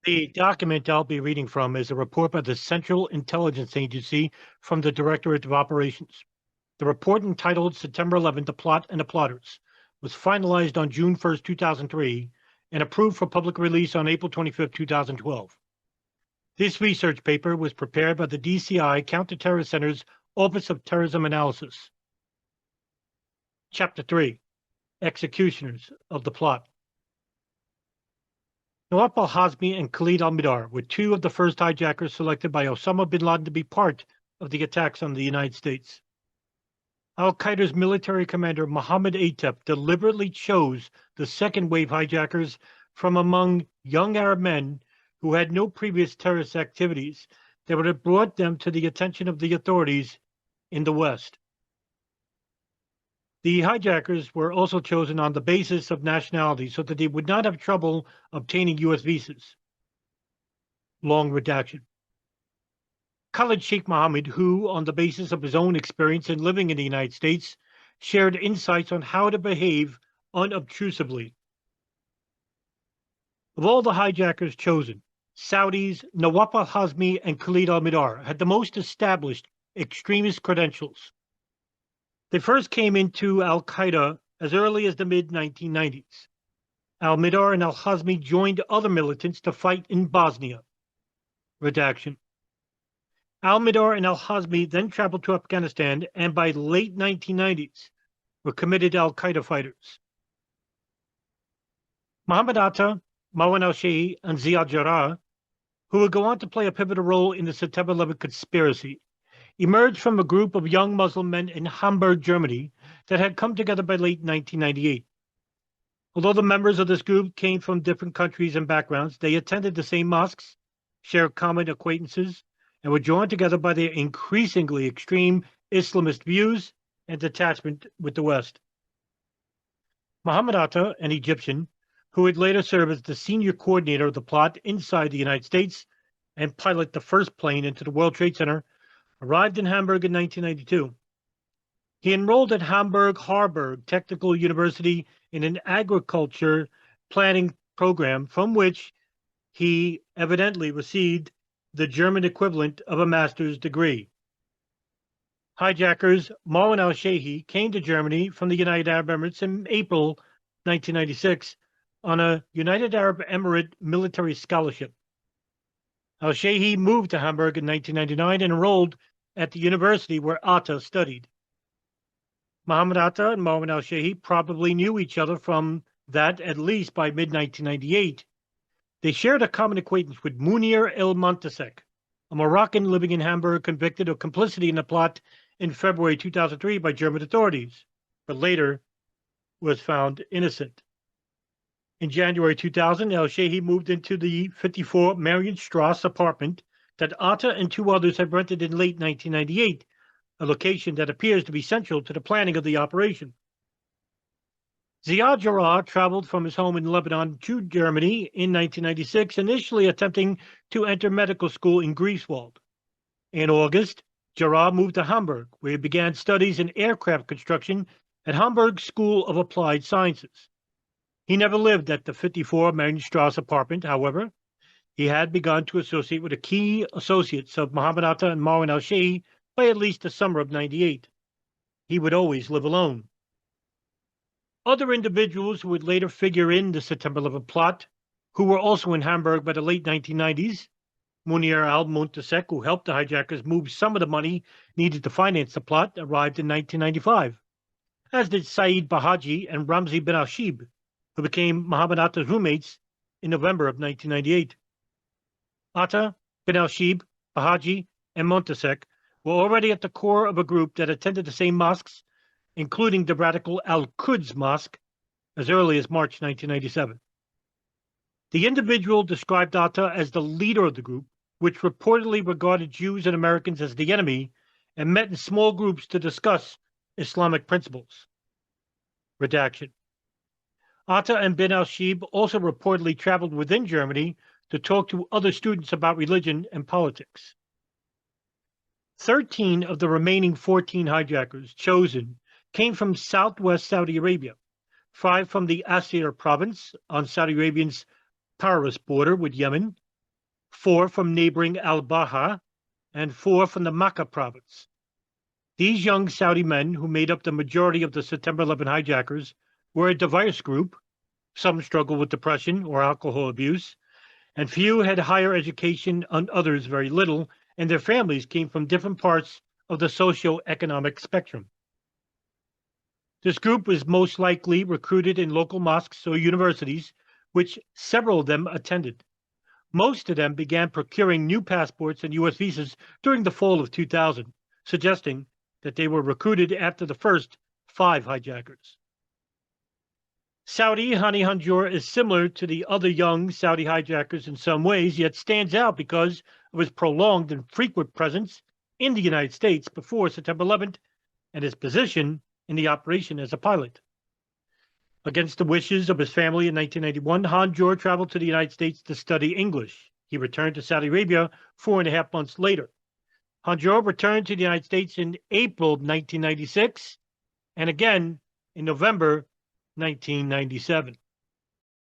The document I'll be reading from is a report by the Central Intelligence Agency from the Directorate of Operations. The report, entitled September 11th, The Plot and the Plotters, was finalized on June 1st, 2003, and approved for public release on April 25th, 2012. This research paper was prepared by the DCI Counterterrorist Center's Office of Terrorism Analysis. Chapter 3: Executioners of the Plot. Nawaf al-Hazmi and Khalid al-Mihdhar were two of the first hijackers selected by Osama bin Laden to be part of the attacks on the United States. Al-Qaeda's military commander Mohammed Atef deliberately chose the second-wave hijackers from among young Arab men who had no previous terrorist activities that would have brought them to the attention of the authorities in the West. The hijackers were also chosen on the basis of nationality so that they would not have trouble obtaining U.S. visas. Long redaction. Khalid Sheikh Mohammed, who, on the basis of his own experience in living in the United States, shared insights on how to behave unobtrusively. Of all the hijackers chosen, Saudis Nawaf al-Hazmi and Khalid al-Mihdhar had the most established extremist credentials. They first came into al-Qaeda as early as the mid-1990s. Al-Mihdhar and al-Hazmi joined other militants to fight in Bosnia. Redaction. Al-Mihdhar and al-Hazmi then traveled to Afghanistan and by late 1990s were committed al-Qaeda fighters. Mohammed Atta, Marwan al-Shehi, and Ziad Jarrah, who would go on to play a pivotal role in the September 11 conspiracy, emerged from a group of young Muslim men in Hamburg, Germany, that had come together by late 1998. Although the members of this group came from different countries and backgrounds, they attended the same mosques, shared common acquaintances, and were joined together by their increasingly extreme Islamist views and detachment with the West. Mohammed Atta, an Egyptian, who would later serve as the senior coordinator of the plot inside the United States and pilot the first plane into the World Trade Center, arrived in Hamburg in 1992. He enrolled at Hamburg-Harburg Technical University in an agriculture planning program from which he evidently received the German equivalent of a master's degree. Hijackers Marwan al-Shehi came to Germany from the United Arab Emirates in April 1996 on a United Arab Emirate military scholarship. Al-Shehi moved to Hamburg in 1999 and enrolled at the university where Atta studied. Mohammed Atta and Marwan al-Shehi probably knew each other from that at least by mid-1998. They shared a common acquaintance with Munir el-Montasek, a Moroccan living in Hamburg convicted of complicity in the plot in February 2003 by German authorities, but later was found innocent. In January 2000, al-Shehi moved into the 54 Marienstrasse apartment that Atta and two others had rented in late 1998, a location that appears to be central to the planning of the operation. Ziad Jarrah traveled from his home in Lebanon to Germany in 1996, initially attempting to enter medical school in Greifswald. In August, Jarrah moved to Hamburg, where he began studies in aircraft construction at Hamburg School of Applied Sciences. He never lived at the 54 Marienstrasse apartment, however. He had begun to associate with the key associates of Mohammed Atta and Marwan al-Shehi by at least the summer of '98. He would always live alone. Other individuals who would later figure in the September 11 plot, who were also in Hamburg by the late 1990s, Munir al-Montasek, who helped the hijackers move some of the money needed to finance the plot, arrived in 1995, as did Saeed Bahaji and Ramzi bin al-Shib, who became Mohammed Atta's roommates in November of 1998. Atta, bin al-Shib, Bahaji, and Montasek were already at the core of a group that attended the same mosques, including the radical Al-Quds Mosque, as early as March 1997. The individual described Atta as the leader of the group, which reportedly regarded Jews and Americans as the enemy and met in small groups to discuss Islamic principles. Redaction. Atta and bin al-Shib also reportedly traveled within Germany to talk to other students about religion and politics. 13 of the remaining 14 hijackers chosen came from southwest Saudi Arabia, 5 from the Asir province on Saudi Arabia's Paris border with Yemen, 4 from neighboring Al-Baha, and 4 from the Makkah province. These young Saudi men, who made up the majority of the September 11 hijackers, were a diverse group. Some struggled with depression or alcohol abuse, and few had higher education, and others very little, and their families came from different parts of the socio-economic spectrum. This group was most likely recruited in local mosques or universities, which several of them attended. Most of them began procuring new passports and U.S. visas during the fall of 2000, suggesting that they were recruited after the first 5 hijackers. Saudi Hani Hanjour is similar to the other young Saudi hijackers in some ways, yet stands out because of his prolonged and frequent presence in the United States before September 11th and his position in the operation as a pilot. Against the wishes of his family in 1991, Hanjour traveled to the United States to study English. He returned to Saudi Arabia 4.5 months later. Hanjour returned to the United States in April 1996 and again in November 1997.